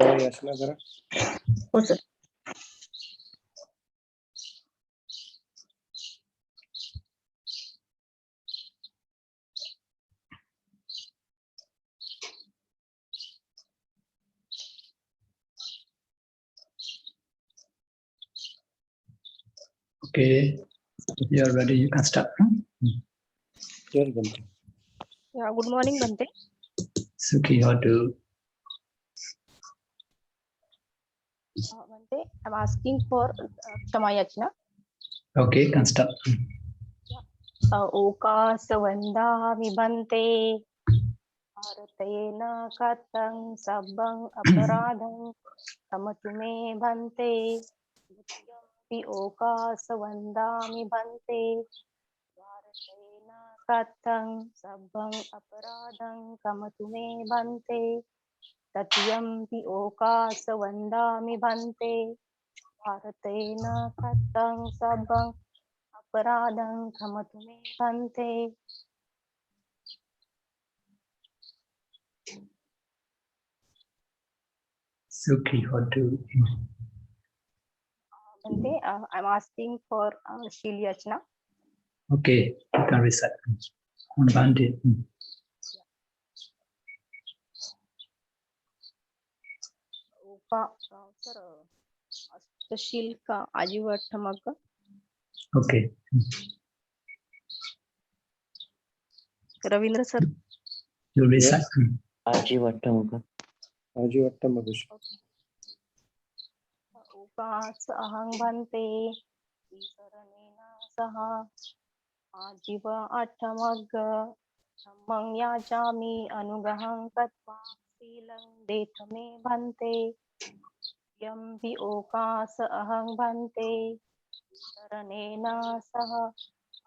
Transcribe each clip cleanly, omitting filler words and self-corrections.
याचना करा. हो sir. Okay, if you are ready, you can start. Yes, Bhante. Yeah, good morning, Bhante. Sukhi, how to? Bhante, I'm asking for Kshama Yachna. Okay, can start. Okas vandami Bhante. Artena katang sabang aparadang tamatume Bhante. Pi okas vandami Bhante. Artena katang sabang aparadang tamatume Bhante. Tatyampi okas vandami Bhante. Bharatena katang sabang aparadang khamatume Bhante. Sukhi, how to? Bhante, I'm asking for Shil Yachna. Okay, you can recite. On Bhante. Oka, sir, Shil ka Ajivattamaka. Okay. Ravindra sir. You recite. Ajivattamaka. Okas ahang Bhante. Saranena saha. Ajiva attamagga. Dhammang yachami anugahang katva. Silang detame Bhante. Yampi okas ahang Bhante. Saranena saha.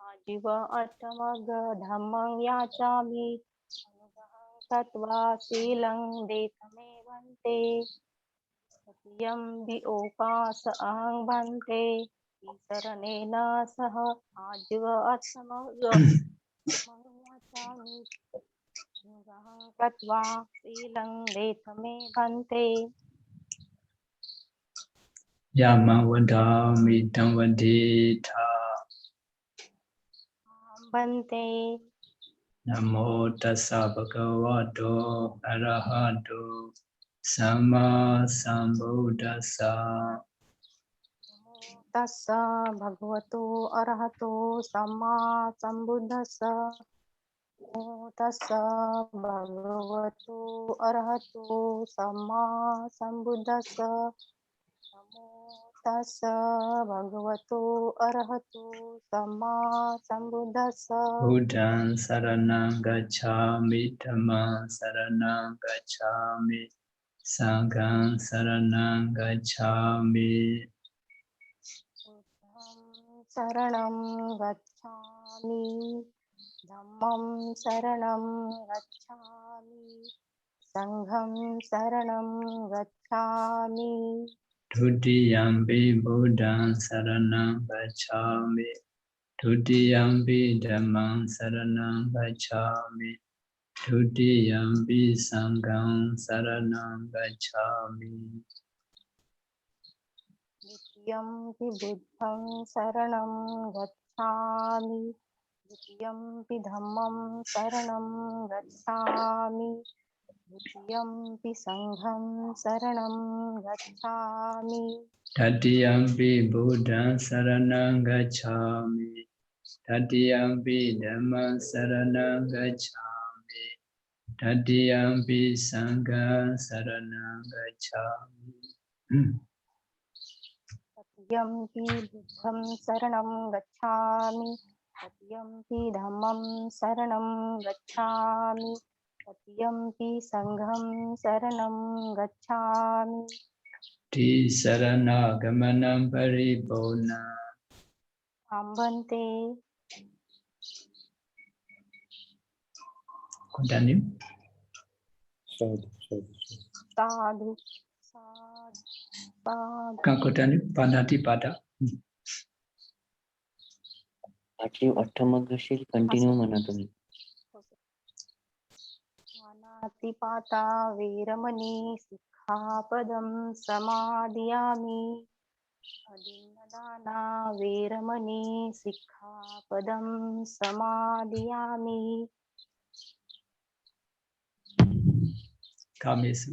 Ajiva attamagga. Dhammang yachami anugahang katva. Silang detame Bhante. Yampi okas ahang Bhante. Saranena saha. Ajiva attamagga. Dhammang yachami anugahang katva. Silang detame Bhante. Yama vadami tamvadita. Bhante. Namo tassa bhagavato arahato sama sambuddhassa. Tassa bhagavato arahato samma sambuddhassa. Namo tassa bhagavato arahato samma sambuddhassa. Namo tassa bhagavato arahato samma sambuddhassa. Buddhaṃ saranam gacchāmi, Dhammāṃ saranam gacchāmi, Sanghaṃ saranam gacchāmi. Buddhaṃ saranam gacchāmi. Dhammam saranam gacchāmi. Sangham saranam gacchāmi. Dutiyampi Buddhaṃ saranam gacchāmi, Dutiyampi Dhammāṃ saranam gacchāmi, Dutiyampi Sanghaṃ saranam gacchāmi. Ditiyampi buddhaṃ saranam gacchāmi. Ditiyampi dhammam saranam gacchāmi. Ditiyampi sangham saranam gacchāmi. Tatiyampi Buddhaṃ saranam gacchāmi, Tatiyampi Dhammāṃ saranam gacchāmi, Tatiyampi Sanghaṃ saranam gacchāmi. Tatiyampi buddhaṃ saranam gacchāmi. Tatiyampi dhammam saranam gacchāmi. Tatiyampi sangham saranam gacchāmi. Ti sarana gamanam paripurna. Bhante. Continue. Sadhu. Sadhu. Sadhu. Sadhu. Can continue. Panati pada. Achieve Attamagga Shil continue म्हणा तुम्ही. Patanatipata Veramani Sikkhapadam Samadhiyami. Adinadana Veramani Sikkhapadam Samadhiyami. Kamesu.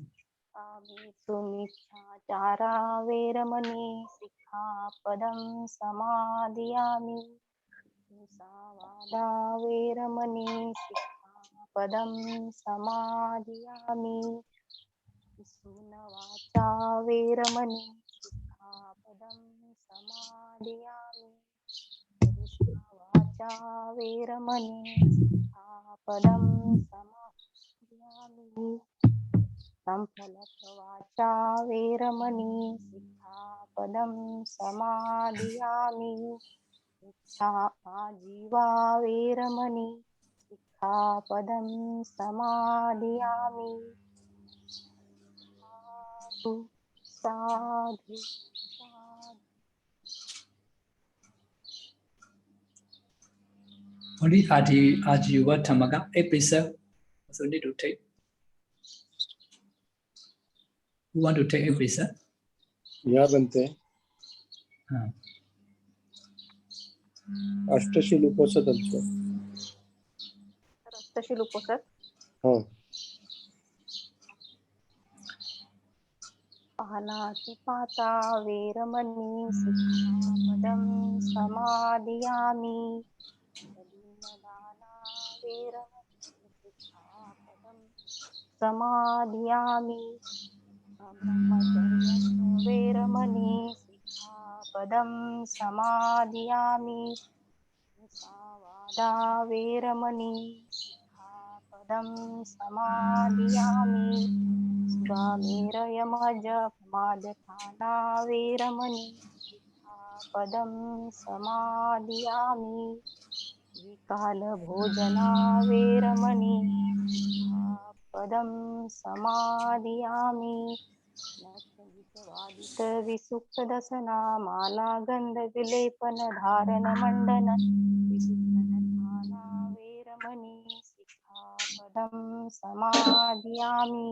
Kamesu Michchāchāra Veramani Sikkhapadam Samadhiyami. Musāvāda Veramani Sikkhapadam Samadhiyami. Sunavacha Veramani Sikkhapadam Samadhiyami. Musāvācha Veramani Sikkhapadam Samadhiyami. Sampalakvacha Veramani Sikkhapadam Samadhiyami. Miccā ājīva Veramani Sikkhapadam Samadhiyami. Sadhu, sadhu, sadhu. Only Ajiva Dhamma 8 pieces. So need to take. Who want to take 8 pieces? या बनते हैं अष्टशील उपोषद also. अष्टशील उपोषद. हाँ. पानातिपाता वेरमणि सिक्खापदं समादियामि. दीनदाना वेरमणि सिक्खापदं समादियामि. ब्रह्मचर्यं वेरमणि सिक्खापदं समादियामि. मुसावादा वेरमणि सिक्खापदं समादियामि. सुरामेरयमजपमादथाना वेरमणि सिक्खापदं समादियामि. विकालभोजना वेरमणि सिक्खापदं समादियामि. नष्टविषवादितविसुप्तदशना मालागन्धविलेपनधारणमण्डन विसुप्तनथाना वेरमणि सिक्खापदं समादियामि.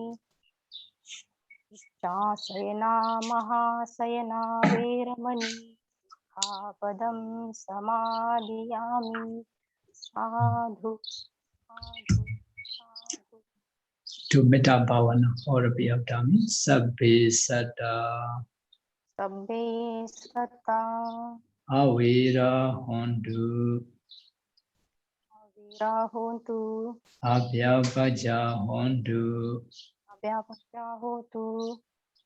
इच्छाशयना महाशयना वेरमणि सिक्खापदं समादियामि. साधु साधु साधु. To Metta Bhavana or Abhyavdami, Sabbe Satta Sabbe satta Avira Hondu avira hontu Abhyavaja Hondu abhyapasya hotu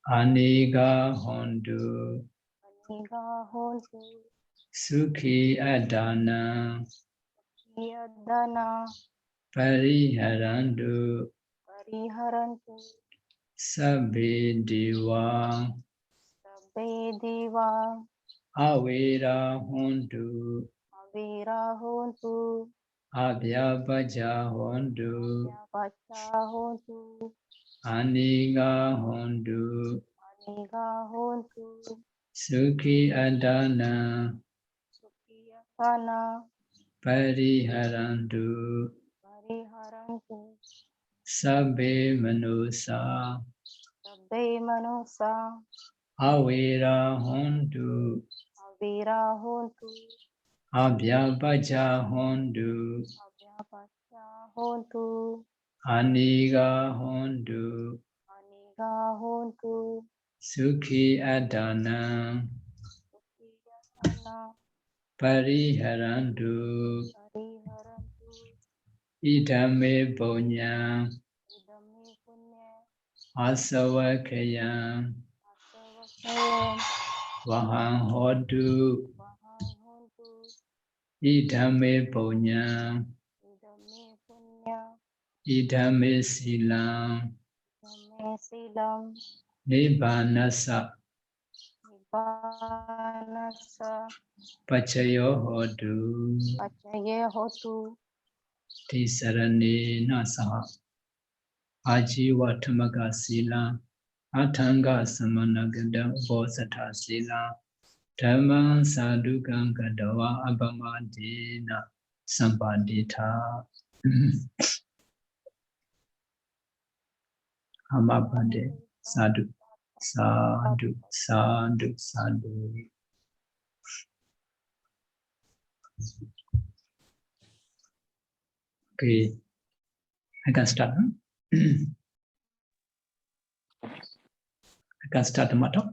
Aniga Hondu aniga hontu Sukhi Adana yadana Pariharandu pariharantu Sabbe Deva sabbe deva Avira Hondu avira hontu Abhyavaja Hondu abhyapasya hotu Aniga Hondu aniga hontu Sukhi Adana sukhiyasana Pariharandu pariharantu Sabbe Manusa sabbe manusa Avira Hondu avira hontu Abhyavaja Hondu abhyapasya hontu Aniga Hondu aniga hontu Sukhi Adana sukhiyasana Pariharandu pariharantu. Idame Bonya Idame punya Asavakaya asavakayam Vahang Hodu vahang hontu. Idame Bonya Idame punya Idame Silam idame silam Nibbanasa nibbanasa Pachayo Hodu pacaye hotu. Tisarane Nasaha Ajiva Dhammaga Sila Atanga Samanagada Bosatha Sila Dhamma Sadhukam Gadawa Abamadina Sampadita. Amabhante, sadhu, sadhu, sadhu, sadhu. Okay, I can start. Huh? I can start the matter.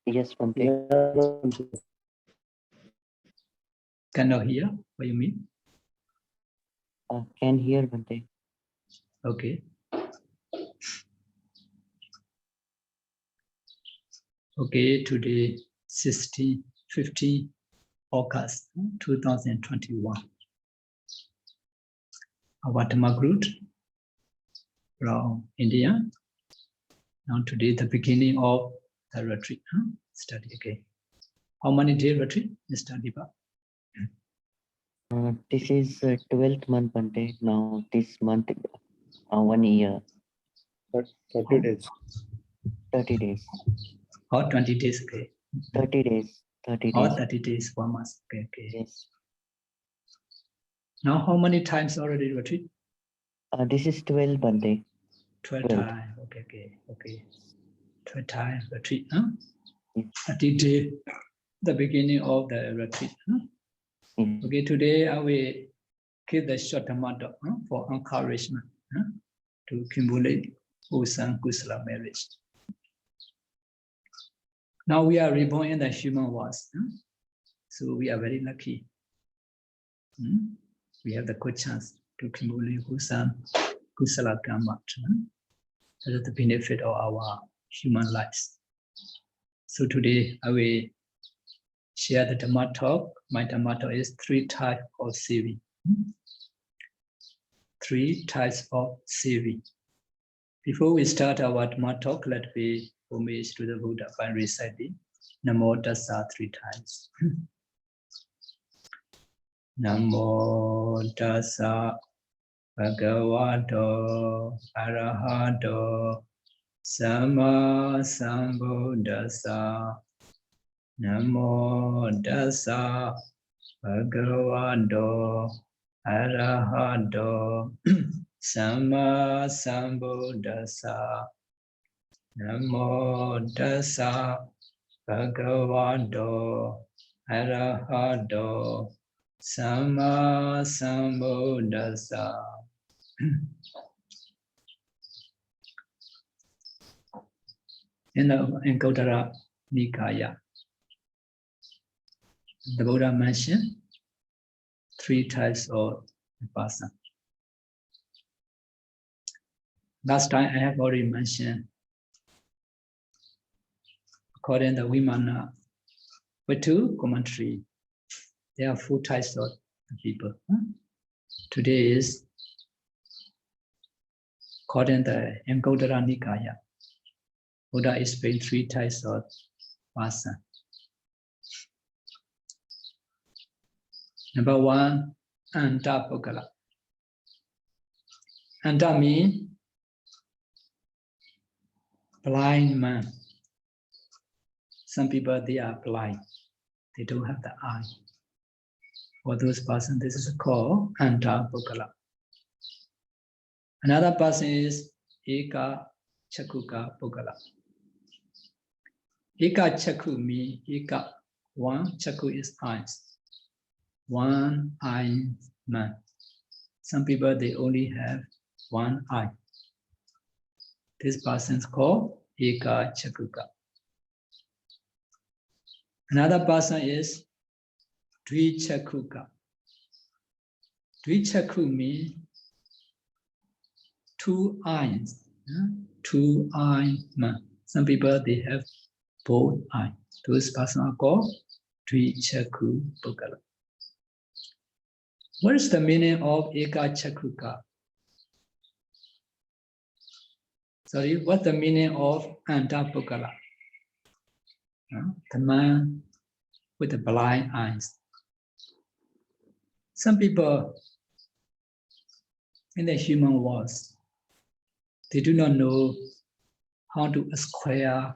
Yes, Bante. Yeah, Bhante. Cannot hear what you mean. Can hear, Bante. Okay. Okay, today 15 August 2021. Our Dhamma group from India. Now today the beginning of the retreat. Study again. How many day retreat? Mr. Deepa? This is 12th month, Bante. Now this month, 1 year, 30 days. 30 days. Or 20 days, okay. 30 days. 30 Or days. 30 days, 1 month. Okay, okay. Yes. Now how many times already retreat? This is 12, Bante. 12 12. times. Okay, okay, okay. 12 times retreat. Huh? Yes. 30 days, the beginning of the retreat. Huh? Yes. Okay, today I will give the short Dhamma talk for encouragement to accumulate wholesome Kusala marriage. Now we are reborn in the human world, so we are very lucky. We have the good chance to accumulate wholesome Kusala karma. That is the benefit of our human lives. So today I will share the Dhamma talk. My Dhamma talk is 3 types of saving. 3 types of saving. Before we start our Dhamma talk, let me homage to the Buddha by reciting Namo Tassa 3 times. Namo Tassa Bhagavato Arahato Sama Sambuddhassa. Namo Tassa Bhagavato Arahato Sama Sambuddhassa. Namo Tassa Bhagavato Arahato Sama Sambuddhassa. In Gautara Nikaya, the Buddha mentioned 3 types of vipassana. Last time I have already mentioned, according to the Vimana Vitu commentary, there are 4 types of people. Today is according to the Gautara Nikaya, Buddha explained 3 types of vipassana. Number 1, Anta Pokala. Anta means blind man. Some people, they are blind. They don't have the eye. For those persons, this is called Anta Pokala. Another person is Eka Chakuka Pokala. Eka Chaku means Eka, 1, Chaku is eyes. 1 eye man. Some people, they only have 1 eye. This person is called Eka Chakuka. Another person is Dvichakuka. Dvichaku means 2 eyes. 2 eye man. Some people, they have both eyes. Those persons are called Dvichaku Pokala. What is the meaning of Eka Chakuka? Sorry, what's the meaning of Anta Pokala? The man with the blind eyes. Some people in the human world, they do not know how to acquire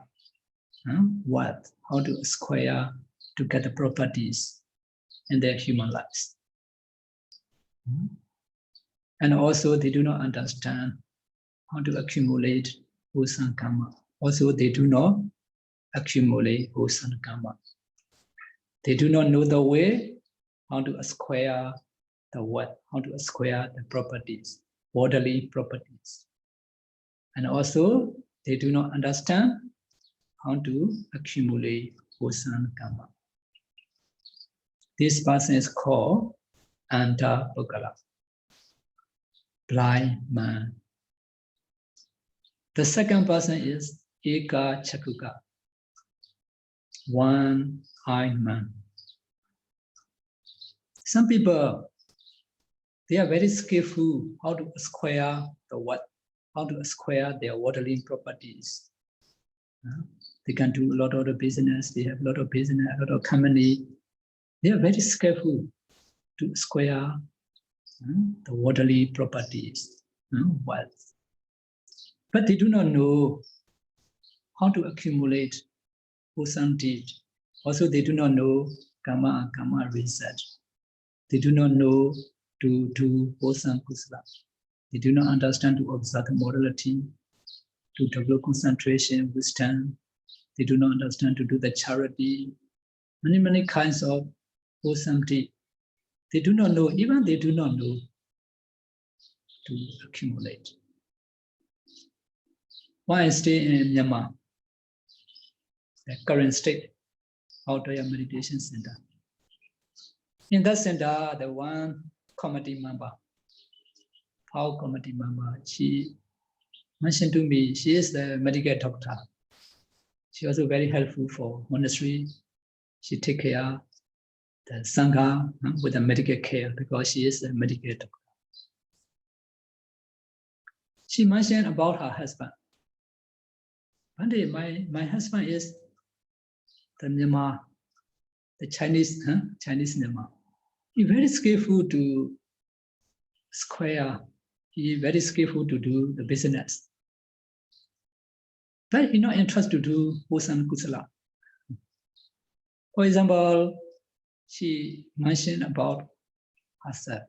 wealth, how to acquire to get the properties in their human lives. And also they do not understand how to accumulate wholesome karma. Also, they do not accumulate wholesome karma. They do not know the way how to acquire the what, how to acquire the properties, worldly properties. And also, they do not understand how to accumulate wholesome karma. This person is called Anta Pukala, blind man. The second person is Eka Chakuka, one-eyed man. Some people, they are very skillful how to acquire the what, how to acquire their worldly properties. They can do a lot of the business, they have a lot of business, a lot of company. They are very skillful to acquire the worldly properties, wealth. But they do not know how to accumulate wholesome deed. Also, they do not know karma and karma research. They do not know to do wholesome kusala. They do not understand to observe morality, to develop concentration, wisdom. They do not understand to do the charity, many kinds of wholesome deed. They do not know, even they do not know to accumulate. Why I stay in Myanmar, the current state, outdoor meditation center. In that center, the one committee member, our committee member, she mentioned to me, she is the medical doctor. She also very helpful for monastery. She take care the Sangha with the medical care because she is a medical doctor. She mentioned about her husband. One day, my husband is the Myanmar, the Chinese Myanmar. He very skillful to square. He very skillful to do the business. But he not interested to do wholesome kusala. For example, she mentioned about herself.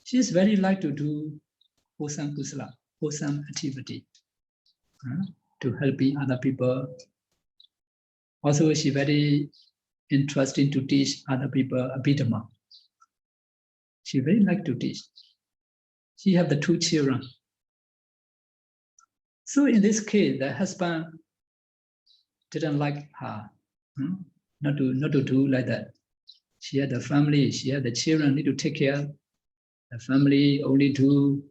She is very like to do wholesome kusala, wholesome activity, to helping other people. Also, she very interested to teach other people a Dhamma. She very like to teach. She have the 2 children. So in this case, the husband didn't like her, not to do like that. She had the family, she had the children, need to take care. The family only do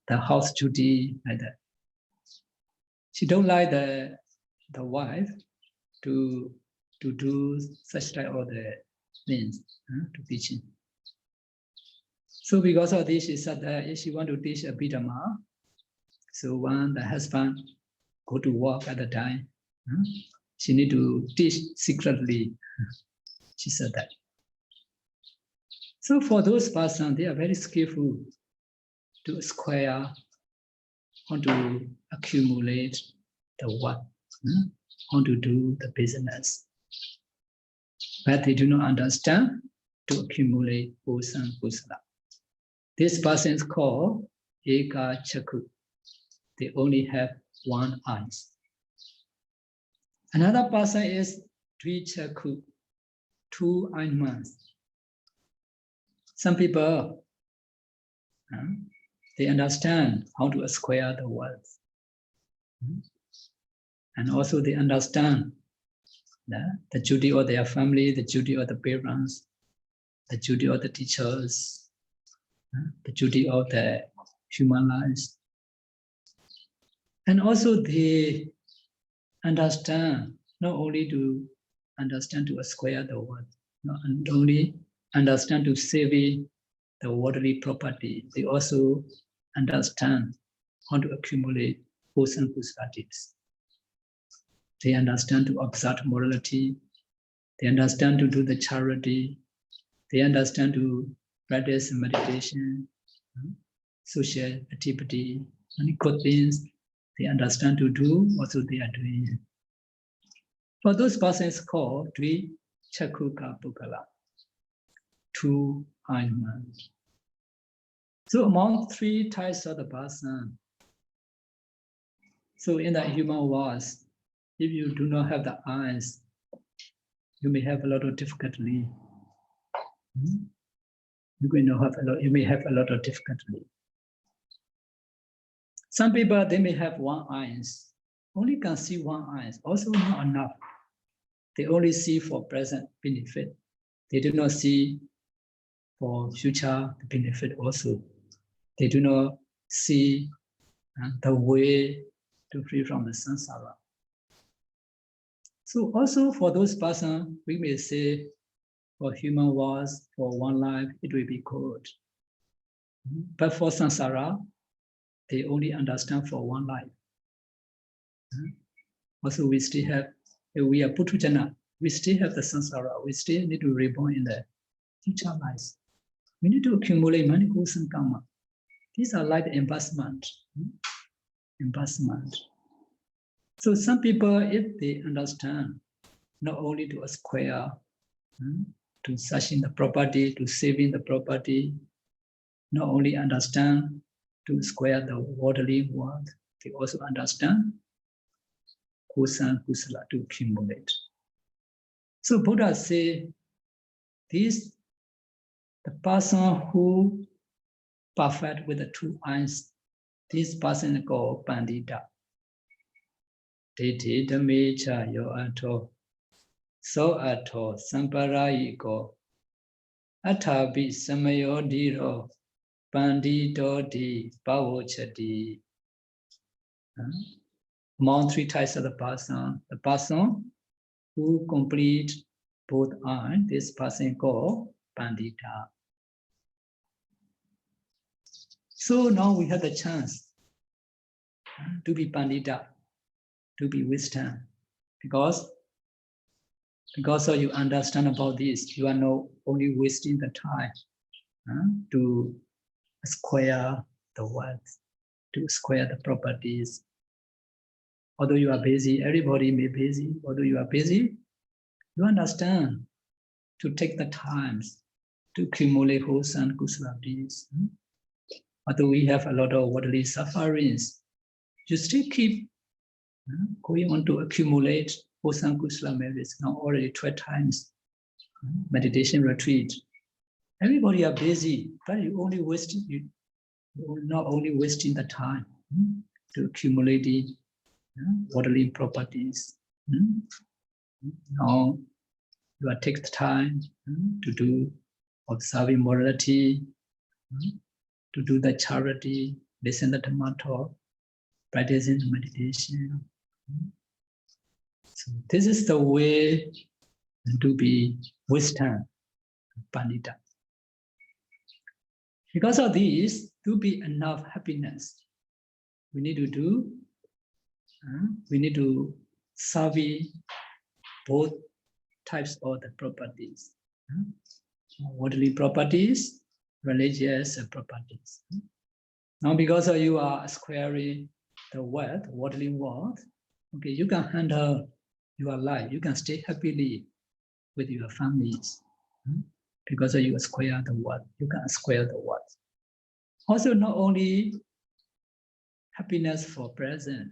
the house duty like that. She don't like the wife to do such type of the things, to teaching. So because of this, she said that if she want to teach a Dhamma, so when the husband go to work at the time, she need to teach secretly. She said that. So for those persons, they are very skillful to acquire, how to accumulate the what, how to do the business. But they do not understand to accumulate wholesome kusala. This person is called Eka Chaku. They only have one eye. Another person is Dvichaku, 2-eyed man. Some people, they understand how to acquire the wealth. And also they understand the duty of their family, the duty of the parents, the duty of the teachers, the duty of the human lives. And also they understand, not only to understand to acquire the wealth, not only understand to save the worldly property, they also understand how to accumulate wholesome kusala. They understand to observe morality, they understand to do the charity, they understand to practice meditation, social activity, many good things they understand to do, also they are doing. For those persons called Dvichakuka Pukala, 2-eyed man. So among three types of the person, so in the human world, if you do not have the eyes, you may have a lot of difficulty. You may have a lot of difficulty. Some people, they may have one eyes, only can see one eyes, also not enough. They only see for present benefit. They do not see for future benefit also. They do not see the way to free from the samsara. So also for those persons, we may say for human wars, for one life, it will be good. But for samsara, they only understand for one life. Also, we still have, if we are putujana, we still have the samsara. We still need to reborn in the future lives. We need to accumulate many good and karma. These are like investment. Investment. So some people, if they understand, not only to acquire, to searching the property, to saving the property, not only understand to square the worldly world, they also understand kusan kusala to accumulate. So Buddha say, this the person who perfect with the two eyes, this person is called Pandita. Diti Dhamecha yo ato, so ato samparayiko, atabi samayo diro, Pandito di pavochati. Among three types of the person who complete both eyes, this person called Pandita. So now we have the chance to be Pandita, to be wisdom, because you understand about this, you are not only wasting the time to acquire the wealth, to acquire the properties. Although you are busy, everybody may be busy. Although you are busy, you understand to take the times to accumulate wholesome and kusala deeds. Although we have a lot of worldly sufferings, you still keep going on to accumulate wholesome kusala merits. Now already 12 times meditation retreat. Everybody are busy, but you not only wasting the time to accumulate worldly properties. Now you are take the time to do observing morality, to do the charity, listen to the Dhamma talk, practicing the meditation. So this is the way to be wisdom, Pandita. Because of this, to be enough happiness, we need to survey both types of the properties. Worldly properties, religious properties. Now because you are acquiring the wealth, worldly wealth, okay, you can handle your life, you can stay happily with your families. Because you acquire the wealth, you can acquire the wealth. Also not only happiness for present,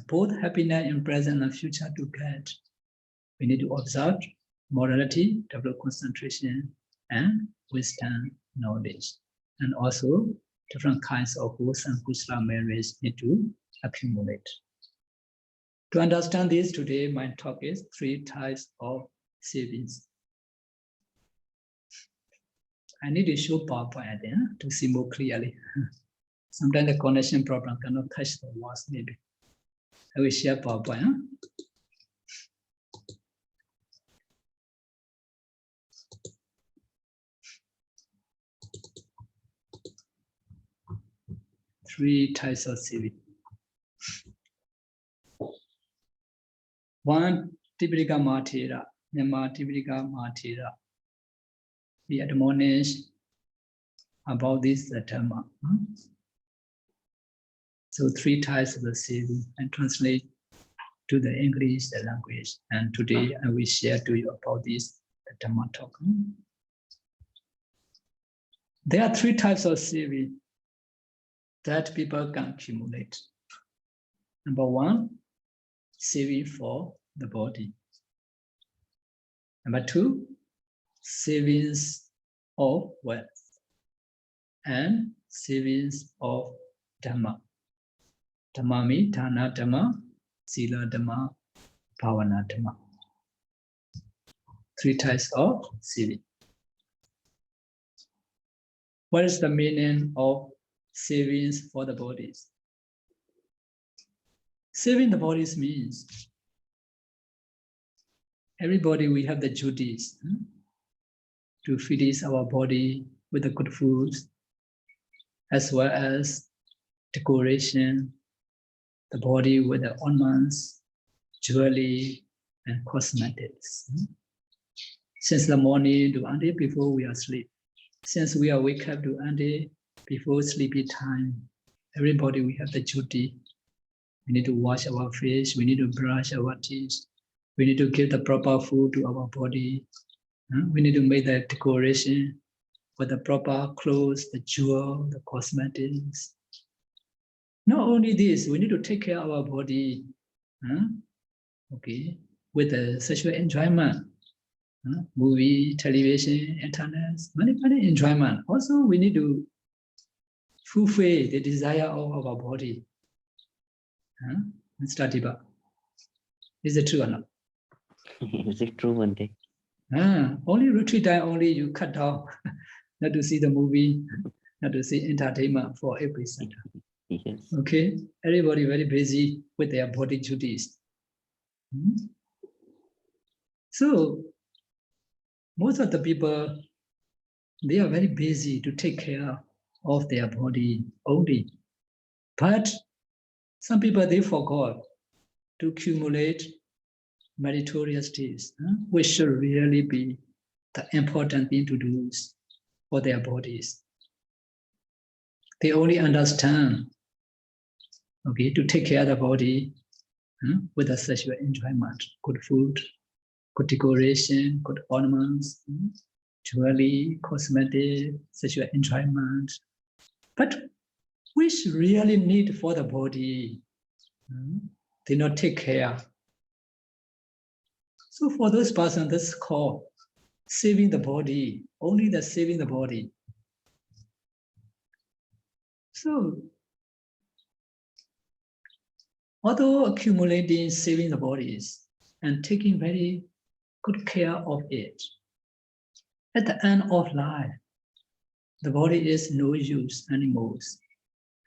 both happiness in present and future to get. We need to observe morality, develop concentration, and wisdom, knowledge. And also different kinds of wholesome kusala merits need to accumulate. To understand this today, my talk is 3 types of savings. I need to show PowerPoint to see more clearly. Sometimes the connection problem cannot touch the words maybe. I will share PowerPoint. Three types of saving. One, Tipika Matira, Nema Tipika Matira. We admonish about this Dhamma. So 3 types of the saving and translate to the English the language. And today I will share to you about this Dhamma talk. There are three types of saving that people can accumulate. Number one, saving for the body. Number two, savings of wealth. And savings of Dhamma. Dhamma means Dana Dhamma, Sila Dhamma, Bhavana Dhamma. Three types of saving. What is the meaning of savings for the bodies? Saving the bodies means everybody we have the duties to feed our body with the good foods, as well as decoration, the body with the ornaments, jewelry, and cosmetics. Since the morning to until before we are asleep. Since we are wake up to until before sleepy time, everybody we have the duty. We need to wash our face, we need to brush our teeth, we need to give the proper food to our body. We need to make the decoration with the proper clothes, the jewel, the cosmetics. Not only this, we need to take care of our body, okay, with the sexual enjoyment, movie, television, internet, many enjoyment. Also, we need to fulfill the desire of our body. Mr. Diba, is it true or not? Is it true, Bante? Only retreat time, only you cut down, not to see the movie, not to see entertainment for every center. Yes. Okay, everybody very busy with their body duties. So, most of the people, they are very busy to take care of their body only. But some people, they forgot to accumulate meritorious deeds, which should really be the important thing to do for their bodies. They only understand, okay, to take care of the body with a sexual enjoyment, good food, good decoration, good ornaments, jewelry, cosmetic, sexual enjoyment. But which really need for the body, they not take care. So for those persons, that's called saving the body, only the saving the body. So, although accumulating, saving the bodies, and taking very good care of it, at the end of life, the body is no use anymore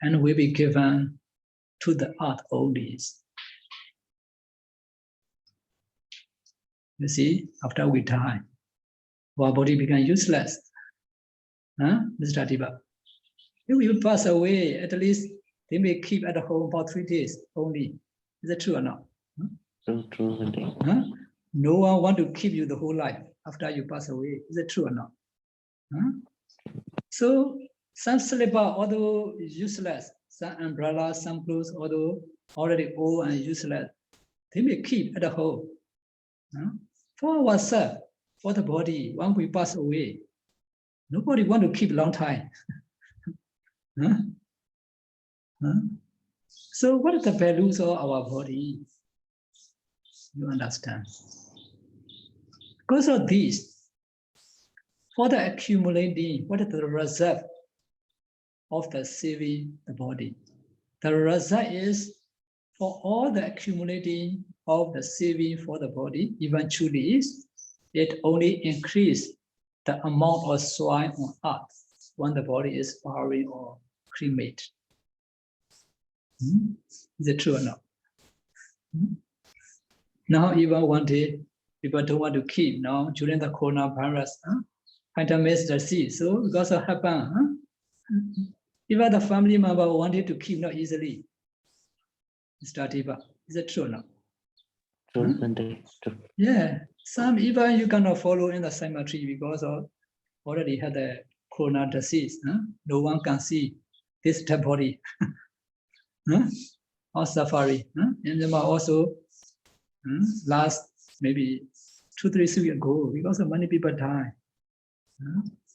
and will be given to the earth only. You see, after we die, our body becomes useless. Mr. Diba? If we pass away, at least they may keep at home for 3 days only. Is that true or not? True, Bante. No one want to keep you the whole life after you pass away. Is that true or not? So some slipper, although useless, some umbrella, some clothes, although already old and useless, they may keep at home. For ourselves, for the body, when we pass away, nobody want to keep long time. So what is the values of our body? You understand? Because of this, for the accumulating, what is the result of the saving the body? The result is for all the accumulating of the saving for the body, eventually it only increase the amount of soil on earth when the body is buried or cremated. Is it true or not? Now even one day, people don't want to keep now during the coronavirus, pandemic disease. So because of happen, even the family member wanted to keep not easily. Mr. Diba, is it true or not? True, Bante. True. Yeah, some even you cannot follow in the cemetery because of already had the corona disease. No one can see this dead body. Or safari. And then also last maybe 2-3 weeks ago, because of many people die.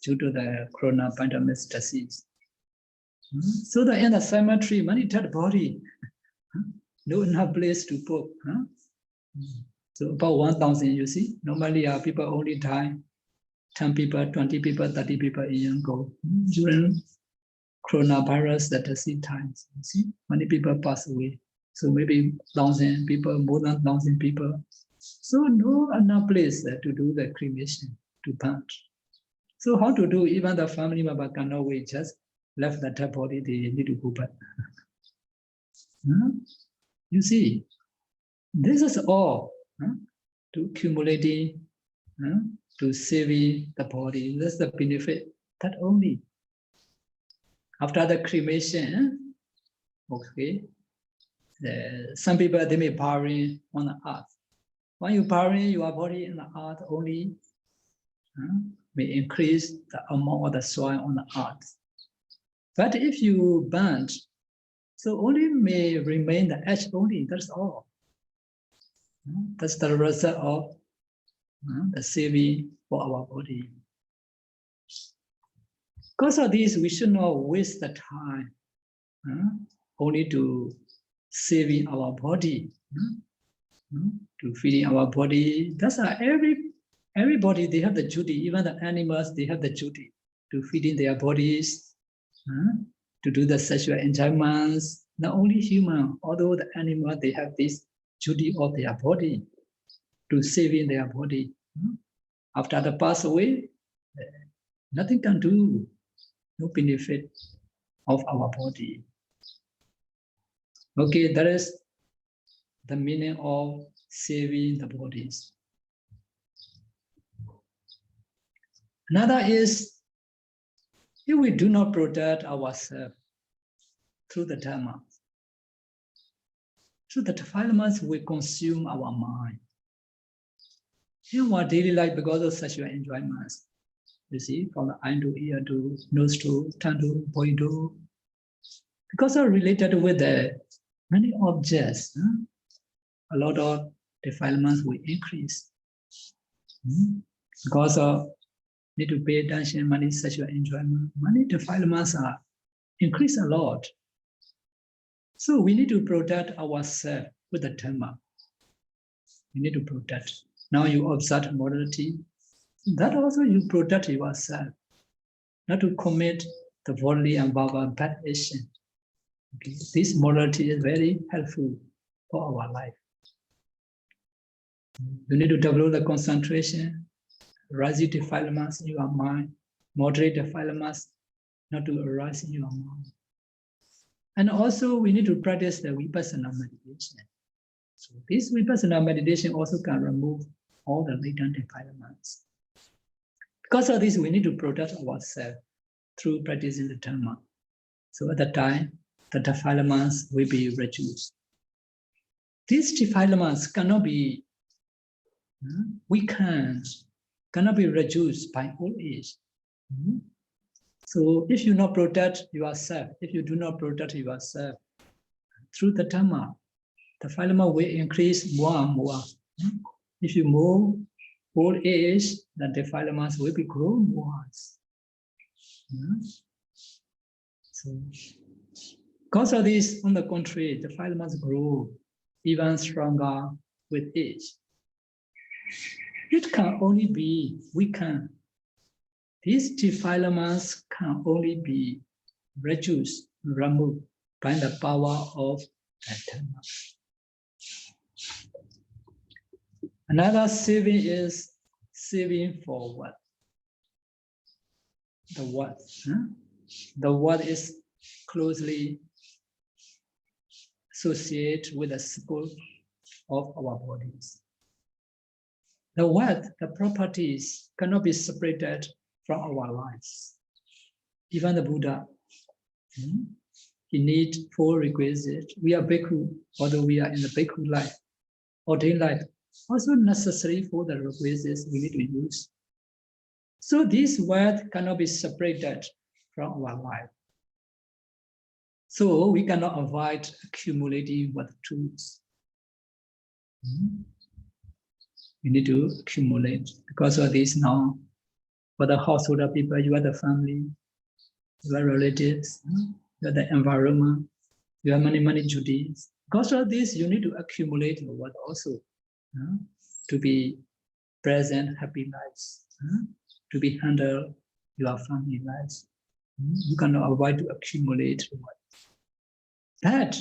due to the corona pandemic disease. So that in the cemetery, many dead body, no enough place to put. So about 1,000, you see. Normally, people only die 10 people, 20 people, 30 people in Yangon. During coronavirus, the disease times, you see, many people pass away. So maybe 1,000 people, more than 1,000 people. So no enough place to do the cremation, to burn. So how to do? Even the family member cannot wait, just left the dead body, they need to go back. You see, this is all to accumulating, to saving the body. That's the benefit. That only. After the cremation, okay, some people, they may bury on the earth. When you bury your body in the earth, only may increase the amount of the soil on the earth. But if you burn, so only may remain the ash only, that's all. That's the result of the saving for our body. Because of this, we should not waste the time only to saving our body, to feeding our body. That's everybody, they have the duty, even the animals, they have the duty to feeding their bodies, to do the sexual enjoyments. Not only human, although the animal, they have this duty of their body, to saving their body. After they pass away, nothing can do, no benefit of our body. Okay, that is the meaning of saving the bodies. Another is, if we do not protect ourselves through the Dhamma, through the defilements we consume our mind. In our daily life, because of sexual enjoyments, you see, from the eye to ear to nose to tongue to body to, because of related with the many objects, a lot of defilements will increase. Because of need to pay attention, many sexual enjoyment, many defilements are increase a lot. So we need to protect ourselves with the Dhamma. We need to protect. Now you observe morality. That also you protect yourself, not to commit the worldly and verbal bad action. Okay. This morality is very helpful for our life. You need to develop the concentration, rising defilements in your mind, moderate defilements, not to arise in your mind. And also we need to practice the vipassana meditation. So this vipassana meditation also can remove all the latent defilements. Because of this, we need to protect ourselves through practicing the Dhamma. So at that time, the defilements will be reduced. These defilements cannot be weakened, cannot be reduced by old age. So if you not protect yourself, if you do not protect yourself through the Dhamma, the defilement will increase more and more. If you move old age, the defilements will be grown more. So, because of this, on the contrary, the defilements grow even stronger with age. It can only be weakened. These defilements can only be reduced, removed by the power of the Dhamma. Another saving is saving for what? The what? The what is closely associated with the support of our bodies. The what, the properties cannot be separated from our lives. Even the Buddha, he needs 4 requisites. We are bhikkhu, although we are in the bhikkhu life, ordained life, also necessary for the requisites we need to use. So this word cannot be separated from our life. So we cannot avoid accumulating with truths. We need to accumulate. Because of this now, For the household people, you are the family, you are relatives, you are the environment, you have many duties. Because of this, you need to accumulate your wealth also to be present, happy lives, to be handle your family lives. You cannot avoid to accumulate wealth. That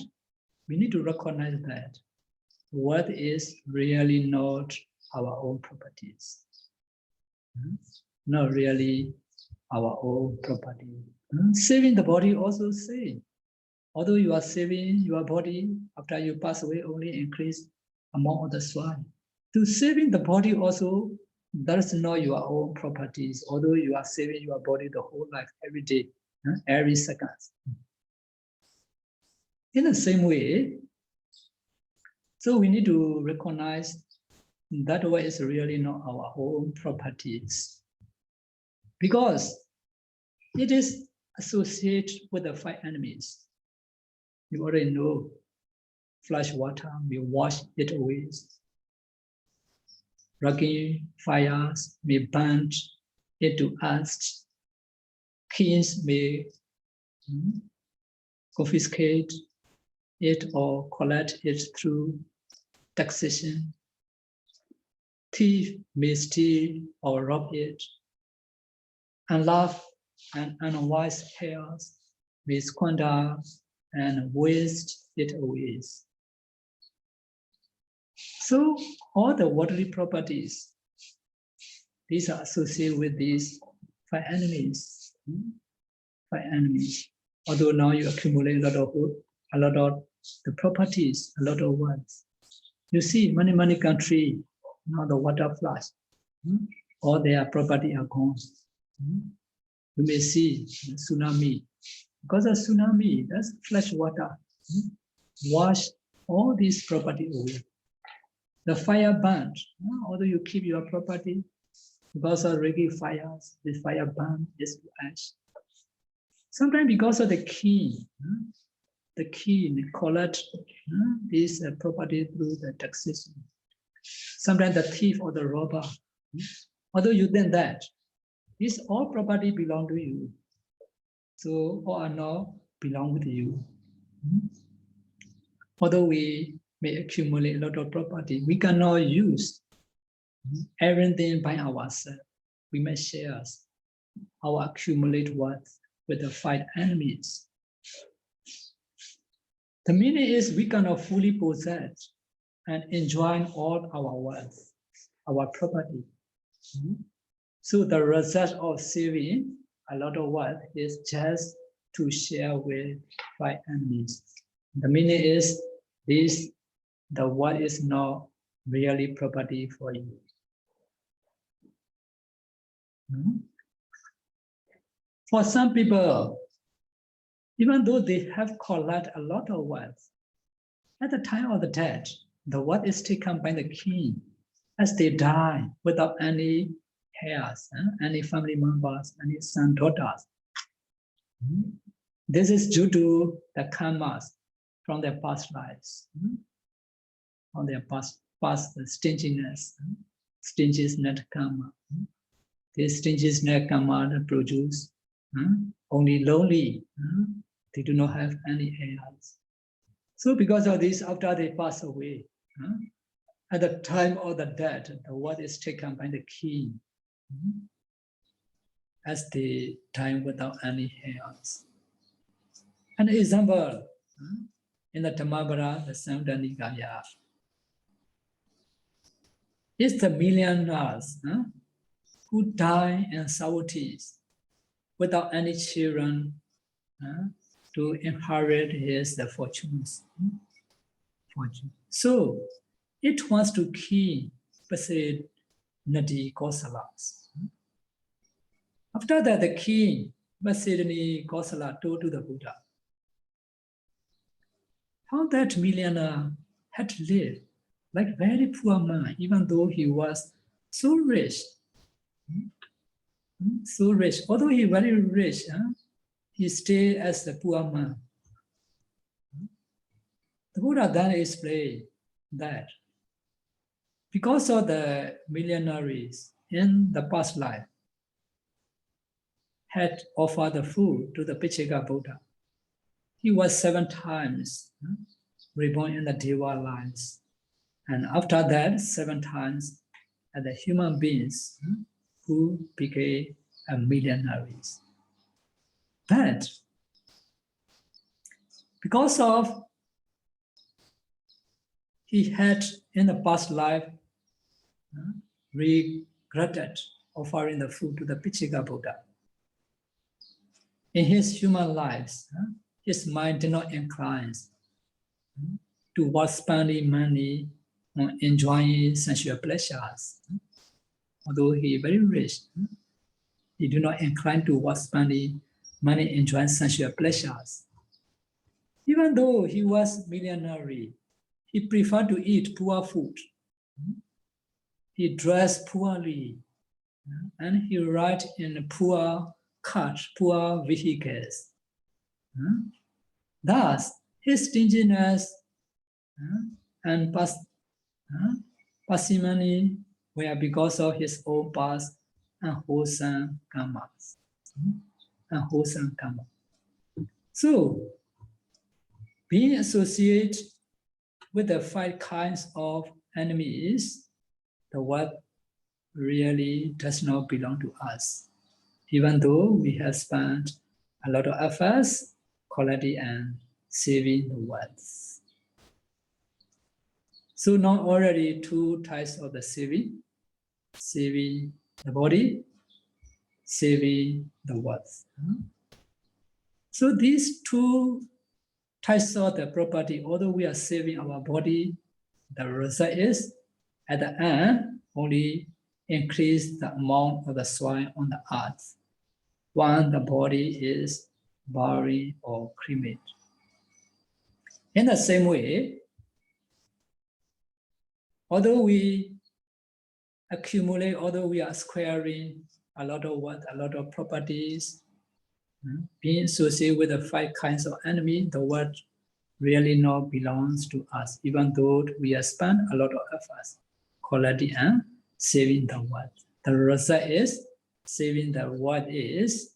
we need to recognize that wealth is really not our own properties. Not really our own property. Saving the body also same. Although you are saving your body, after you pass away, only increase amount of the swine. To saving the body also, that is not your own properties, although you are saving your body the whole life, every day, every second. In the same way, so we need to recognize that way is really not our own properties, because it is associated with the 5 enemies. You already know, flash water may wash it away. Raging fires may burn it to ash. Kings may confiscate it or collect it through taxation. Thief may steal or rob it. Unloved and unwise heirs may squander and waste it away. So all the worldly properties, these are associated with these 5 enemies. 5 enemies. Although now you accumulate a lot of the properties, a lot of ones. You see, many countries, now the water flush, all their property are gone. You may see tsunami. Because of tsunami, that's flash water. Wash all these property away. The fire burnt, although you keep your property, because of regular fires, the fire burn is ash. Sometimes because of the king collect this property through the taxation. Sometimes the thief or the robber, although you did that, this all property belong to you. So all are now belong with you. Although we may accumulate a lot of property, we cannot use everything by ourselves. We may share our accumulate wealth with the 5 enemies. The meaning is we cannot fully possess and enjoy all our wealth, our property. So the result of saving a lot of wealth is just to share with 5 enemies. The meaning is this, the wealth is not really property for you. For some people, even though they have collected a lot of wealth, at the time of the death, the wealth is taken by the king as they die without any heirs, any family members, any son, daughters. This is due to the karmas from their past lives, from their past stinginess, net karma. This stinginess net karma produce only lonely. They do not have any heirs. So because of this, after they pass away, at the time of the death, the wealth is taken by the king as the time without any heirs. An example, in the Dhammasara, the Samyutta Nikaya, is the millionaires who die in poverty without any children to inherit his fortunes. So it wants to keep Pasid Nadi Kosalas. After that, the king Pasidani Kosala told to the Buddha how that millionaire had lived like very poor man, even though he was so rich. So rich, although he very rich, he stayed as the poor man. The Buddha then explained that because of the millionaires in the past life, had offered the food to the Pichika Buddha. He was 7 times reborn in the Deva lives. And after that, 7 times as the human beings who became a millionaires. But because of he had in the past life regretted offering the food to the Pichika Buddha. In his human lives, his mind did not incline towards spending money on enjoying sensual pleasures. Although he very rich, he did not incline towards spending money enjoying sensual pleasures. Even though he was millionaire, he preferred to eat poor food. He dressed poorly, and he ride in poor cars, poor vehicles. Thus, his stinginess and parsimony were because of his own past and wholesome karmas. So, being associated with the 5 kinds of enemies, the world really does not belong to us, even though we have spent a lot of efforts, quality, and saving the world. So now already 2 types of the saving the body, saving the world. So these 2 types of the property, although we are saving our body, the result is at the end only increase the amount of the soil on the earth when the body is buried or cremated. In the same way, although we accumulate, although we are acquiring a lot of wealth, a lot of properties, being associated with the 5 kinds of enemy, the world really not belongs to us, even though we have spent a lot of efforts, quality, and saving the world. The result is saving the world is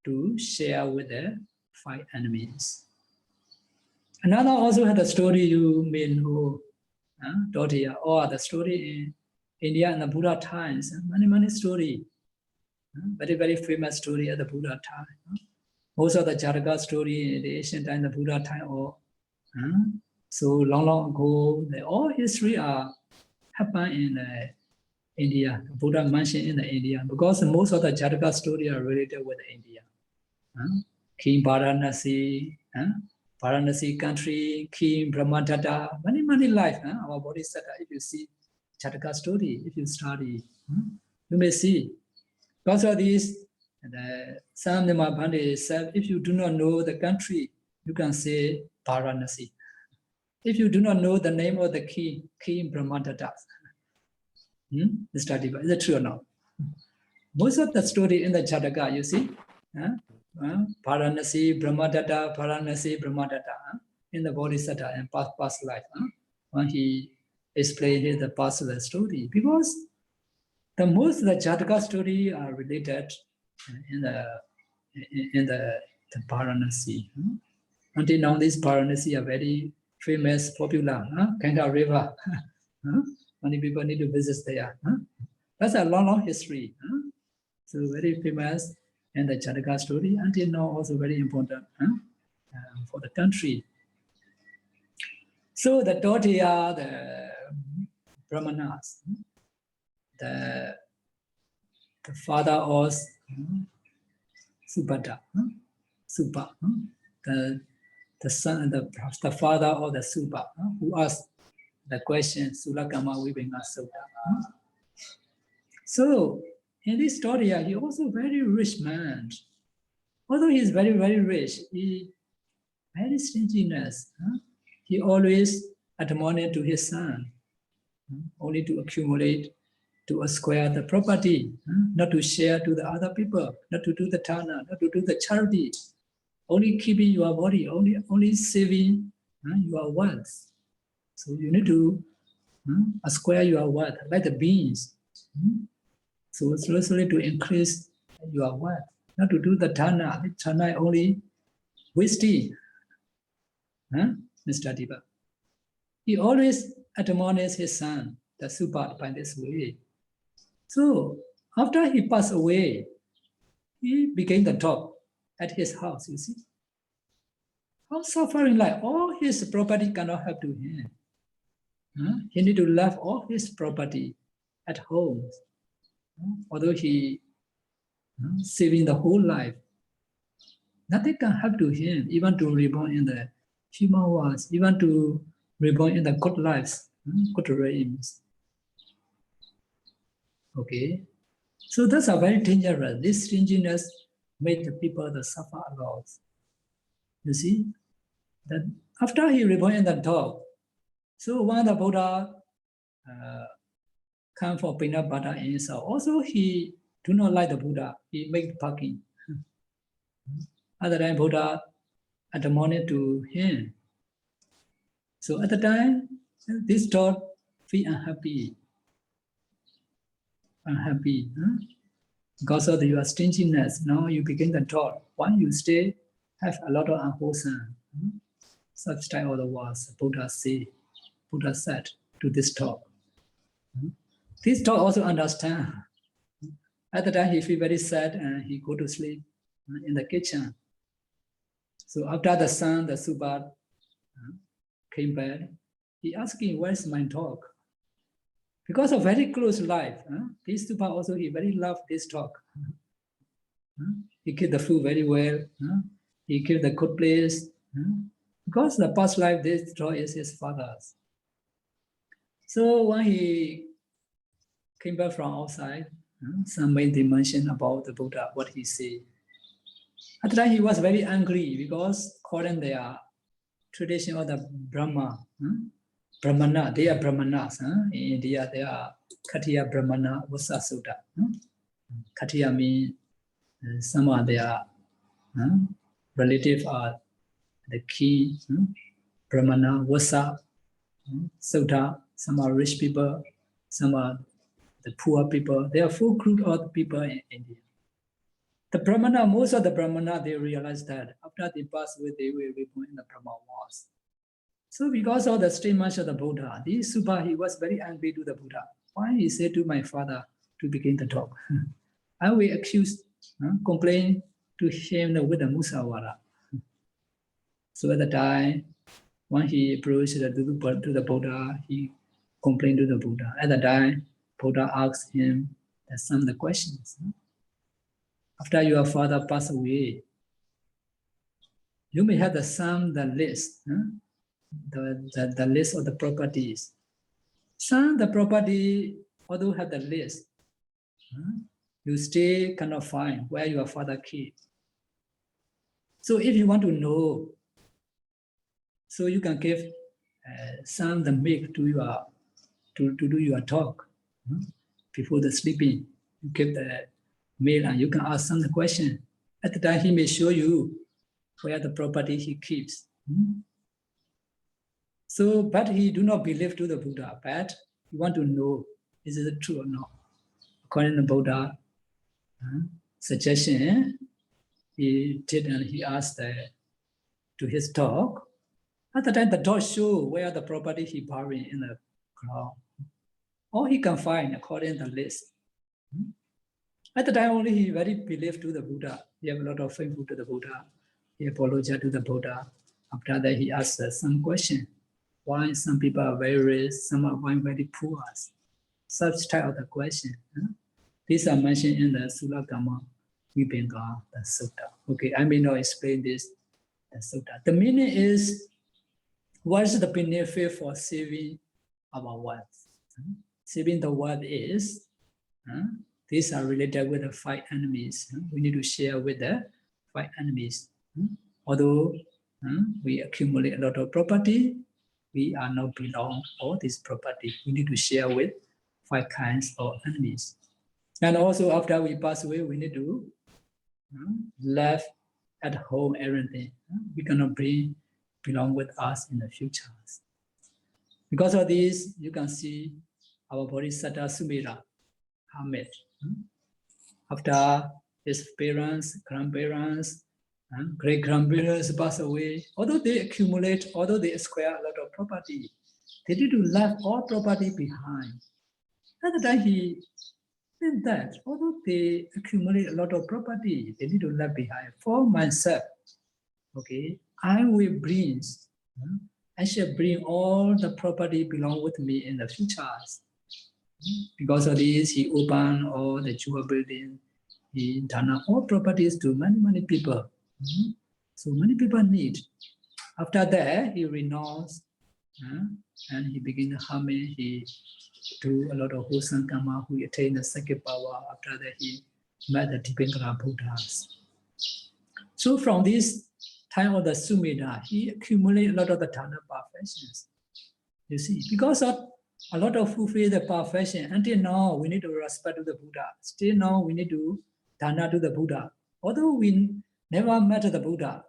to share with the 5 enemies. Another also had a story you may know, Dhamma, or the story in India in the Buddha times, many story, very, very famous story at the Buddha time. Most of the Jataka story in the ancient time, the Buddha time, or so long ago, all history are happen in India. Buddha mentioned in the India, because most of the Jataka story are related with India. King Varanasi, Varanasi country, King Brahmadatta, many life. Our body set. If you see Jataka story, if you study, you may see. Because of this, some Bhante said, if you do not know the country, you can say Varanasi. If you do not know the name of the king, King Brahmadatta, study, is it true or not? Most of the story in the Jataka, you see, Varanasi, Brahmadatta, in the Bodhisattva and past life, when he explained the past life story, because the most of the Jataka story are related in the Varanasi. Until now, this Varanasi are very famous, popular, Ganga River. Many people need to visit there. That's a long history. So very famous in the Jataka story. Until now, also very important for the country. So the Dhamma, the Brahmanas, the father of Subhadra, Subha, the son, the father of the Subha, who asked the question, Sulakama Vibhinga Sutta. So in this story, he also very rich man. Although he is very, very rich, he very stinginess. He always admonished to his son, only to accumulate, to acquire the property, not to share to the other people, not to do the dana, not to do the charity, only keeping your body, only saving your wealth. So you need to acquire your wealth like the beans. So slowly to increase your wealth. not to do the Dhamma. The Dhamma only wasting. Huh? Mr. Diva. He always admonishes his son, the Subhat, by this way. So after he passed away, he became the top at his house, you see. How suffering life, all his property cannot help to him. He need to leave all his property at home. Although he saving the whole life, nothing can help to him, even to reborn in the human world, even to reborn in the good lives, good realms. Okay, so that's a very dangerous. This stinginess made the people to suffer a lot. You see, that after he reborn in the top, so when the Buddha come for peanut butter and insult, also he do not like the Buddha. He make parking. At the time, Buddha admonished to him. So at the time, this thought feel unhappy. Because of your stinginess, now you begin the thought. Why you stay, have a lot of unwholesome. Such type of the words Buddha said to this talk. This talk also understand. At the time he feel very sad and he go to sleep in the kitchen. So after the son, the Subhat, came back, he asked him, where's my talk? Because of very close life, this Subhat also, he very loved this talk. He keep the food very well. He keep the good place. Because the past life, this talk is his father's. So when he came back from outside, some made the mention about the Buddha, what he said. At the time, he was very angry because according to their tradition of the Brahmana, they are Brahmanas. In India, they are Khattiya Brahmana Vassa Sutta. Khattiya means some of their relatives are the key Brahmana Vassa Sutta. Some are rich people, some are the poor people. There are four groups of people in India. The Brahmana, most of the Brahmana, they realize that after they pass away, they will be born in the Brahma world. So because of the statement of the Buddha, this Subha, he was very angry to the Buddha. Why he said to my father to begin the talk? I will accuse, complain to him with the Musawara. So at the time, when he approached to the Buddha, he complained to the Buddha. At the time, Buddha asked him some of the questions. After your father passed away, you may have the list, the list of the properties. Some of the property, although have the list, you still cannot find where your father keep. So if you want to know, so you can give some of the milk to your to do your talk before the sleeping. You give the milk and you can ask some of the question. At the time, he may show you where the property he keeps. So, but he do not believe to the Buddha, but he want to know, is it true or not? According to Buddha suggestion, he did and he asked to his dog. At the time, the dog show where the property he buried in the ground. All he can find according to the list. At the time, only he very believed to the Buddha. He have a lot of faith to the Buddha. He apologized to the Buddha. After that, he asked some question. Why some people are very rich, some are very poor? Such type of the question. These are mentioned in the Sulagama Vibhanga, the Sutta. Okay, I may not explain this, the Sutta. The meaning is, what is the benefit for saving our wealth? Saving the wealth is, these are related with the 5 enemies. We need to share with the 5 enemies. Although we accumulate a lot of property, we are not belong all this property. We need to share with 5 kinds of enemies. And also after we pass away, we need to leave at home everything. We cannot belong with us in the future. Because of this, you can see our Bodhisattva Sumira, hermit. After his parents, grandparents, great-grandparents pass away. Although they accumulate, although they acquire a lot of property, they need to leave all property behind. At the time he said that, although they accumulate a lot of property, they need to leave behind. For myself, okay, I will bring, I shall bring all the property belong with me in the future. Because of this, he opened all the jewel building. He done all properties to many people. So many people need. After that, he renounced and he began harming. He do a lot of wholesome karma. He attained the second power. After that, he met the Dipankara Buddhas. So from this time of the Sumedha, he accumulated a lot of the Dhamma perfections. You see, because of a lot of fulfill the perfection, until now we need to respect to the Buddha. Still now we need to dana to the Buddha. Although we never met the Buddha,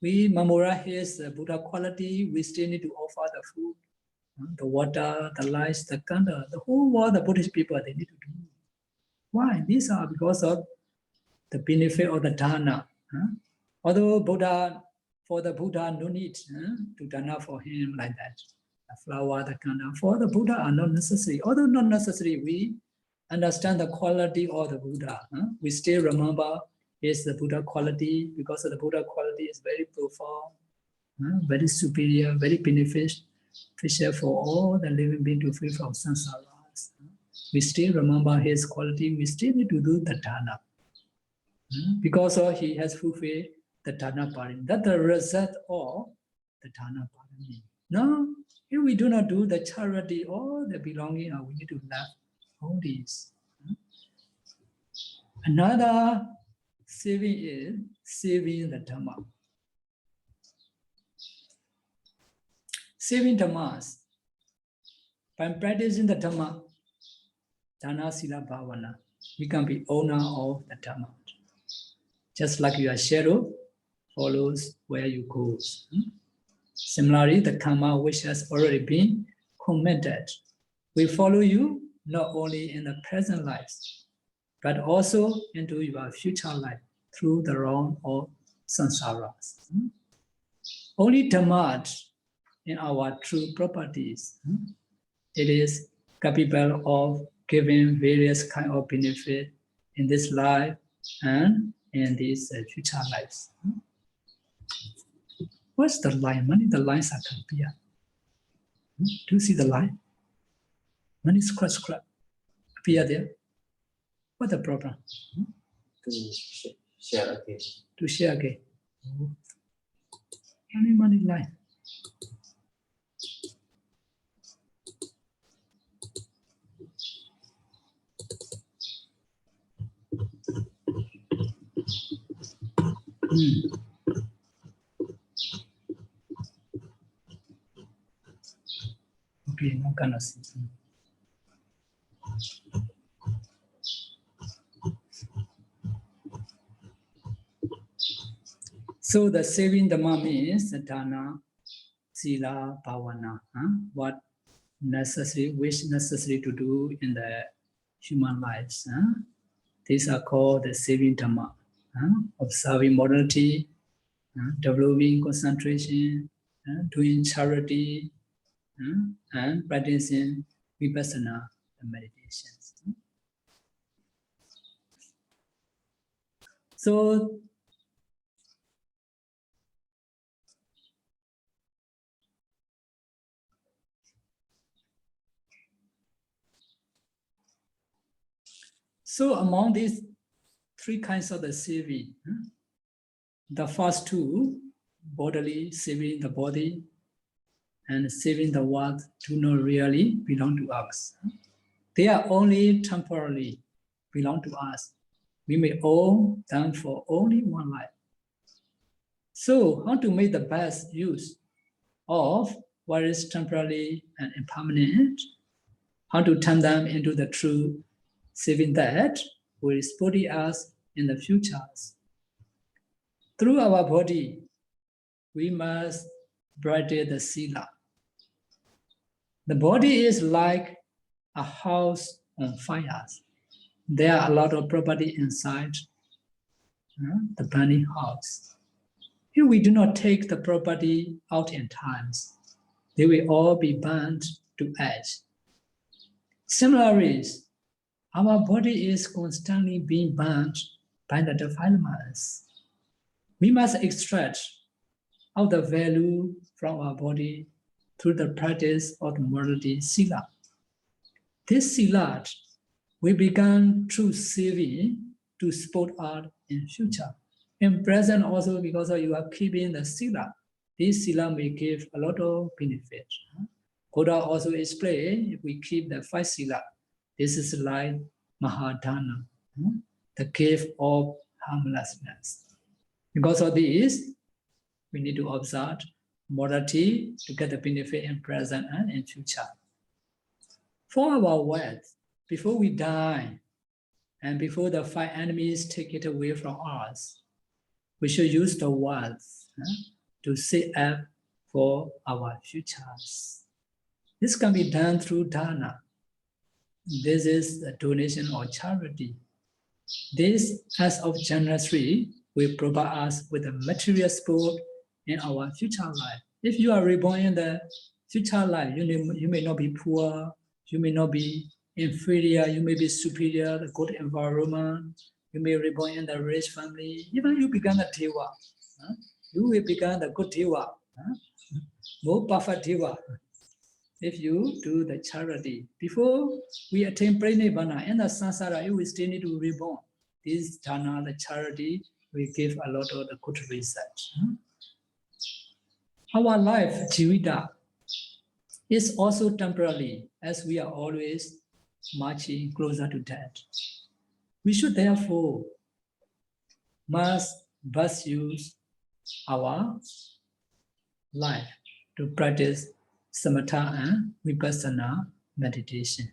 we memorize his Buddha quality, we still need to offer the food, the water, the lights, the candle, the whole world, the Buddhist people, they need to do. Why? These are because of the benefit of the dana. Although Buddha, for the Buddha, no need to dana for him like that. The flower, the candle, for the Buddha are not necessary. Although not necessary, we understand the quality of the Buddha. We still remember is the Buddha quality, because of the Buddha quality is very profound, very superior, very beneficial for all the living beings to free from samsaras. We still remember his quality. We still need to do the dana. Because he has fulfilled the dana parami. That's the result of the dana parami. No, if we do not do the charity or the belonging, we need to love all these. Another saving is saving the Dhamma. Saving Dhammas. By practicing the Dhamma, Dana Sila Bhavana, we can be owner of the Dhamma. Just like your shadow follows where you go. Similarly, the karma which has already been committed will follow you not only in the present life, but also into your future life through the realm of samsaras. Only Dhamma in our true properties, it is capable of giving various kind of benefit in this life and in these future lives. What's the line? Many the lines are clear. Do you see the line? Many scratch appear there. What's the problem? To share again. To share again. Many line. Okay, now cannot see. So the saving Dhamma means dana, sila, bhavana. What necessary, which necessary to do in the human lives. These are called the saving Dhamma. Observing morality, developing concentration, doing charity, and practicing vipassana meditations. So among these three kinds of the saving, the first two, bodily, saving the body, and saving the world, do not really belong to us. They are only temporarily belong to us. We may own them for only one life. So how to make the best use of what is temporary and impermanent? How to turn them into the true saving that will support us in the futures. Through our body, we must practice the sila. The body is like a house on fire. There are a lot of property inside, the burning house. If we do not take the property out in times, they will all be burned to ash. Similarly, our body is constantly being burned by the defilements. We must extract out the value from our body through the practice of the morality sila. This sila we began through saving to support us in future. In present also, because you are keeping the sila, this sila may give a lot of benefit. Buddha also explained, if we keep the 5 sila, this is like Mahadana, the gift of harmlessness. Because of this, we need to observe morality to get the benefit in present and in future. For our wealth, before we die, and before the 5 enemies take it away from us, we should use the wealth to save up for our futures. This can be done through dana. This is a donation or charity. This, as of generosity, will provide us with a material support in our future life. If you are reborn in the future life, you may not be poor, you may not be inferior, you may be superior, the good environment, you may reborn in the rich family, even you become a deva. You will become the good deva, more perfect deva. If you do the charity, before we attain Pranibana in the samsara, you will still need to reborn. This dana, the charity, will give a lot of the good results. Our life, jivita, is also temporary, as we are always marching closer to death. We should therefore must best use our life to practice samatha and vipassana meditation.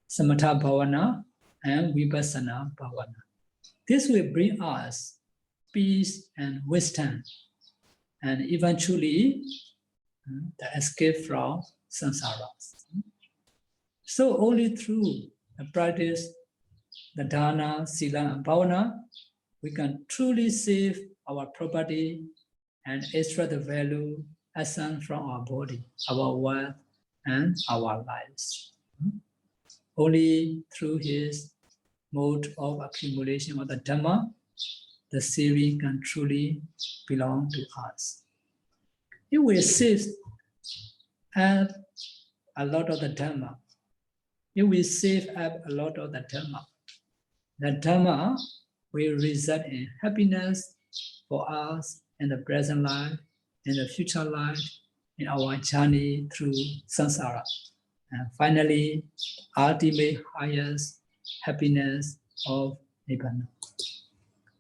Samatha bhavana and vipassana bhavana. This will bring us peace and wisdom, and eventually the escape from samsara. So only through the practice, the dana, sila, and bhavana, we can truly save our property and extract the value essence from our body, our wealth, and our lives. Only through his mode of accumulation of the Dhamma, the saving can truly belong to us. If we save up a lot of the Dhamma, if we save up a lot of the Dhamma will result in happiness for us in the present life, in the future life, in our journey through samsara. And finally, ultimate highest happiness of Nibbana.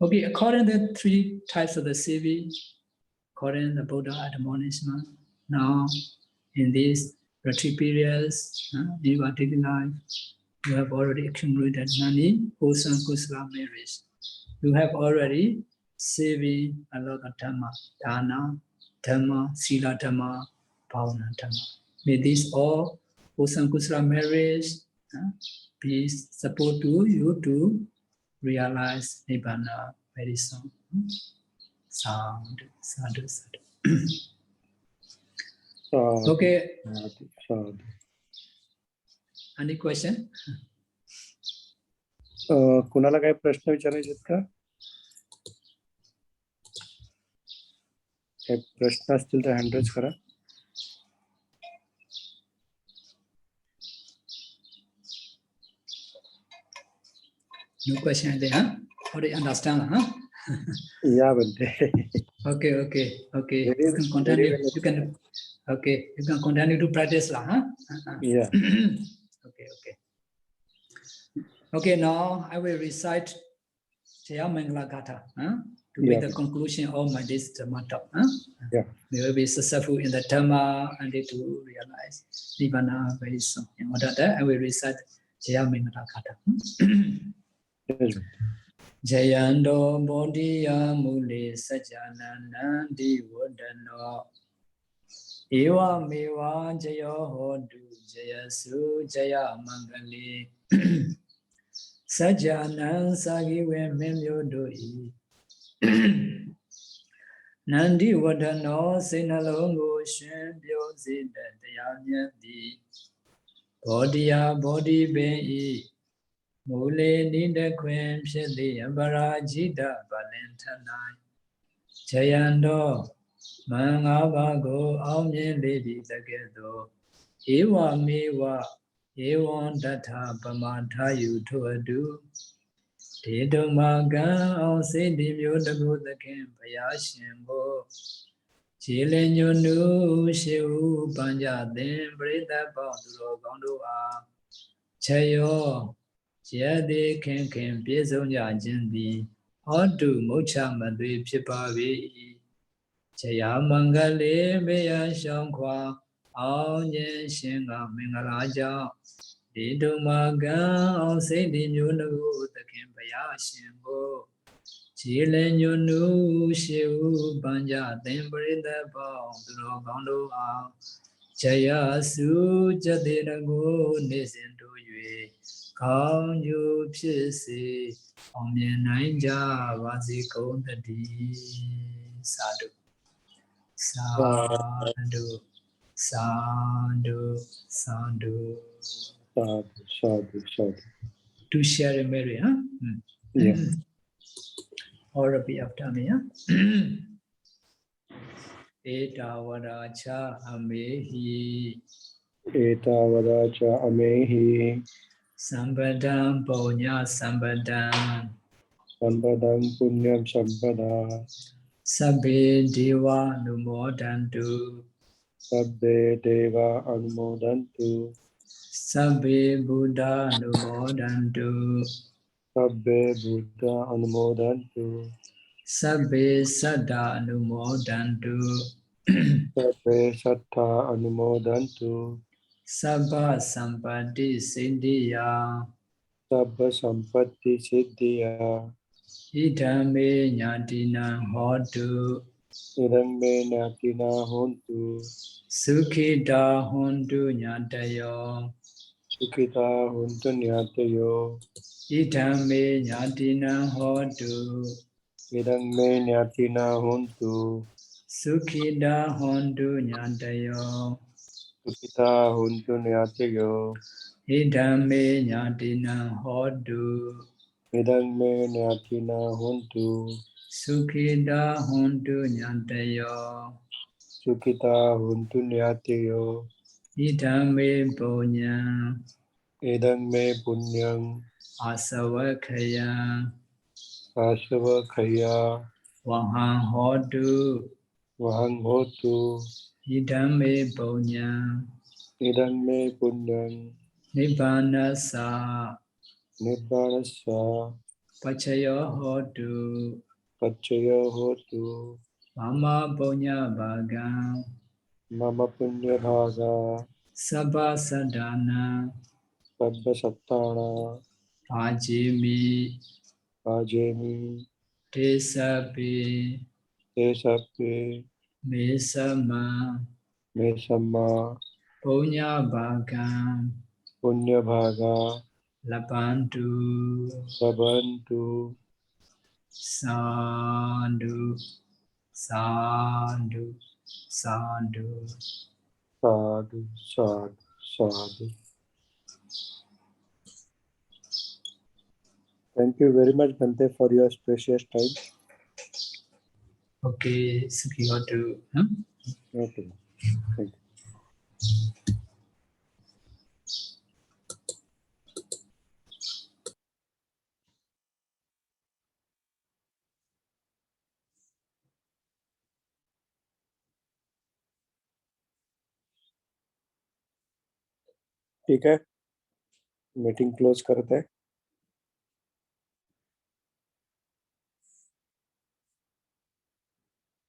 Okay, according to the 3 types of the saving, according to the Buddha admonishment, now in these retreat periods, in your daily life, you have already accumulated money, wholesome kusala marriage. You have already saving a lot of Dhamma, dana, Dhamma, sila Dhamma, bhavana Dhamma. May these all wholesome kusala marriage be support to you to realize Nibbana very soon. Sound, sadhu, sadhu. Okay. Any question? कुणाला काही प्रश्न विचारायचे आहेत का? काही प्रश्न असतील तर हँड रेज करा. No question there, huh? Already understand, huh? Yeah, Bante. Okay. You can continue. You can. Okay, you can continue to practice, huh? Yeah. Okay. Okay, now I will recite Jaya Mangala Gatha, to be the conclusion of my this Dhamma talk. Yeah. We will be successful in the Dhamma and to realize Nibbana very soon. In order that I will recite Jaya Mangala Gatha. Jayando Bodhiya Muli Sajjana Divodano Ewa Mewa Jaya Hodu Jaya Su Jaya Mangali Sajjana Sagiwe Memyo Doi Nandi Wadano Sinalongo Shen Byosi Dayanyati Bodhiya Bodhi Be Mule Nida Quem Shedi Ambarajita Valentanai Chayando Mangavago Aumye Levi Tagedo Ewa Mewa Ewon Data Pamathayu Tuadu Dedo Maga Aung Sedi Myodago the Kem Payashingo Chile Nyunu Shiu Panja Then Breda Bondo Bondo A Chayo Jade Ken Ken Piezonya Jindi Odu Mocha Madri Pipavi Chaya Mangale Meya Shankwa Aung Yen Shinga Mingalaja Dedo Maga Aung Sedi Myodago the Kem Payashingo Chile Nyunu Shiu Panja Then Breda Bondo Bondo A Chaya Su Jadirago Nisinto Yue Kang Yu Pisi Omyen Nainja Vasi Kondadi Sadhu Sadhu Sadhu Sadhu. Sadhu. To share a Mary, huh? Yeah. Or repeat after me, huh? Eta Vadacha Amehi Etavadacha amehi Sambadam Ponya Sambadam sambadam punyam sambada Sabbe Deva Numodantu sabbe deva anumodantu Sabbe Buddha Numodantu sabbe buddha anumodantu Sabbe Saddha Numodantu sabbe sattha anumodantu Sabba Sampati Siddhiya sabba sampatti siddhiya Idame Nyatina Hotu idam me natina hontu Sukhita Hontu Nyatayo sukita hontu nyatayo Idame Nyatina Hotu idam me natina hontu Sukhita Hontu Nyatayo sukita hontu nyatayo Idame Nyatina Hotu idam me natina hontu Sukhita Hontu Nyatayo sukita hontu nyatayo Idame Punya idam me punyam Asavakaya asava khaya Wahang Hotu vahang hotu Idame Punya idam me punyam Nibbanasa nibbanasa Pachayo Hotu pacchayo hotu Mama Punya Bhagam mama punya bhaga Sabba Sadhana sabba sattana Pajimi ajemi Tesapi te sappe Mesama me samma Punya Bhagam punya bhaga Labantu sabantu Sadhu Sadhu Sadhu. sadhu sadhu sadhu. Thank you very much, Bhante, for your precious time. Okay, Sukhi Hotu. Okay. Thank you. ठीक है meeting close करते हैं